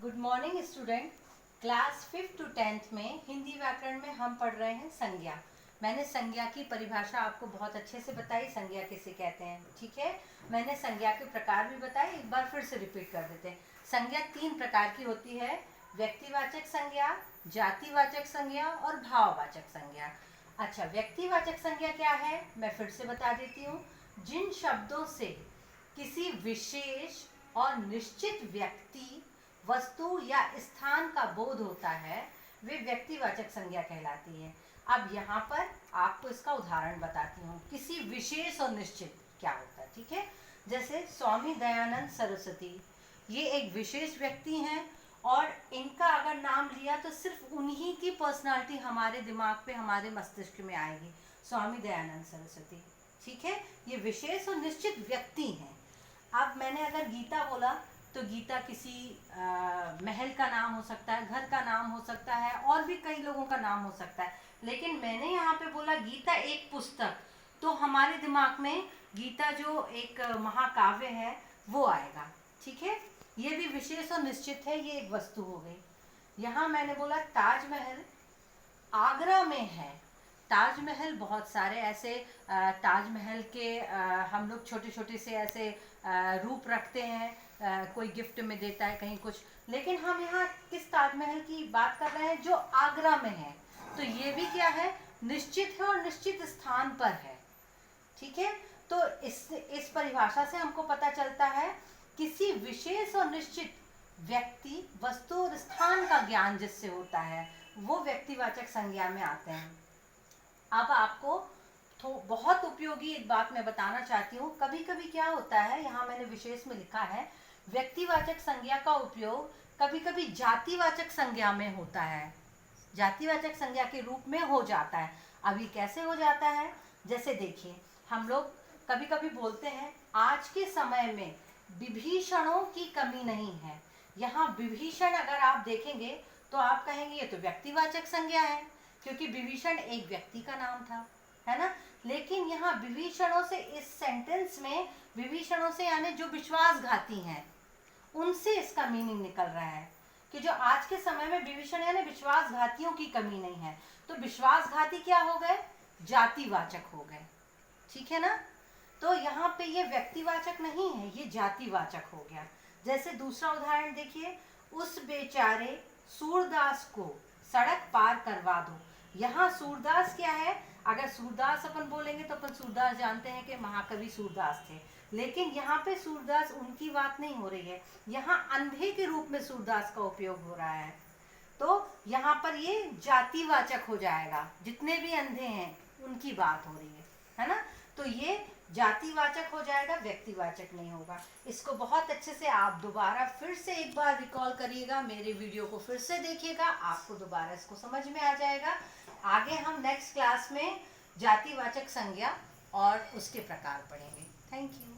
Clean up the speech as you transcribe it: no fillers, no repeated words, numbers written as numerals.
Good morning student. Class 5th to 10th में हिंदी व्याकरण में हम पढ़ रहे हैं संज्ञा। मैंने संज्ञा की परिभाषा आपको बहुत अच्छे से बताई, संज्ञा किसे कहते हैं, ठीक है। मैंने संज्ञा के प्रकार भी बताए, एक बार फिर से रिपीट कर देते हैं। संज्ञा 3 प्रकार की होती है, व्यक्तिवाचक संज्ञा, जातिवाचक संज्ञा और भाववाचक संज्ञा। अच्छा, व्यक्तिवाचक संज्ञा क्या है मैं फिर से बता देती हूँ। जिन शब्दों से किसी विशेष और निश्चित व्यक्ति, वस्तु या स्थान का बोध होता है वे व्यक्तिवाचक संज्ञा कहलाती है। अब यहाँ पर आपको इसका उदाहरण बताती हूँ। किसी विशेष और निश्चित क्या होता है, ठीक है। जैसे स्वामी दयानंद सरस्वती, ये एक विशेष व्यक्ति हैं और इनका अगर नाम लिया तो सिर्फ उन्हीं की पर्सनालिटी हमारे दिमाग पे, हमारे मस्तिष्क में आएगी, स्वामी दयानंद सरस्वती, ठीक है। ये विशेष और निश्चित व्यक्ति हैं। अब मैंने अगर गीता बोला तो गीता किसी महल का नाम हो सकता है, घर का नाम हो सकता है, और भी कई लोगों का नाम हो सकता है। लेकिन मैंने यहाँ पे बोला गीता एक पुस्तक, तो हमारे दिमाग में गीता जो एक महाकाव्य है वो आएगा, ठीक है। ये भी विशेष और निश्चित है, ये एक वस्तु हो गई। यहाँ मैंने बोला ताजमहल आगरा में है। ताजमहल बहुत सारे ऐसे ताजमहल के हम लोग छोटे छोटे से ऐसे रूप रखते हैं, कोई गिफ्ट में देता है कहीं कुछ, लेकिन हम यहाँ किस ताजमहल की बात कर रहे हैं जो आगरा में है। तो ये भी क्या है, निश्चित है और निश्चित स्थान पर है, ठीक है। तो इस परिभाषा से हमको पता चलता है किसी विशेष और निश्चित व्यक्ति, वस्तु और स्थान का ज्ञान जिससे होता है वो व्यक्तिवाचक संज्ञा में आते हैं। अब आपको तो बहुत उपयोगी एक बात मैं बताना चाहती हूँ। कभी कभी क्या होता है, यहाँ मैंने विशेष में लिखा है व्यक्तिवाचक संज्ञा का उपयोग कभी कभी जातिवाचक संज्ञा में होता है, जातिवाचक संज्ञा के रूप में हो जाता है। अभी कैसे हो जाता है, जैसे देखिए हम लोग कभी कभी बोलते हैं आज के समय में विभीषणों की कमी नहीं है। यहाँ विभीषण अगर आप देखेंगे तो आप कहेंगे ये तो व्यक्तिवाचक संज्ञा है, क्योंकि विभीषण एक व्यक्ति का नाम था, है ना। लेकिन यहाँ विभीषणों से, इस सेंटेंस में विभीषणों से यानी जो विश्वासघाती हैं उनसे इसका मीनिंग निकल रहा है कि जो आज के समय में विभीषण यानी विश्वासघातियों की कमी नहीं है। तो विश्वासघाती क्या हो गए, जातिवाचक हो गए, ठीक है ना। तो यहाँ पे ये व्यक्तिवाचक नहीं है, ये जातिवाचक हो गया। जैसे दूसरा उदाहरण देखिए, उस बेचारे सूरदास को सड़क पार करवा दो। यहाँ सूरदास क्या है, अगर सूरदास अपन बोलेंगे तो अपन सूरदास जानते हैं कि महाकवि सूरदास थे, लेकिन यहाँ पे सूरदास उनकी बात नहीं हो रही है, यहाँ अंधे के रूप में सूरदास का उपयोग हो रहा है। तो यहाँ पर ये जातिवाचक हो जाएगा, जितने भी अंधे हैं उनकी बात हो रही है ना। तो ये जातिवाचक हो जाएगा, व्यक्तिवाचक नहीं होगा। इसको बहुत अच्छे से आप दोबारा फिर से एक बार रिकॉल करिएगा, मेरे वीडियो को फिर से देखिएगा, आपको दोबारा इसको समझ में आ जाएगा। आगे हम नेक्स्ट क्लास में जातिवाचक संज्ञा और उसके प्रकार पढ़ेंगे। Thank you.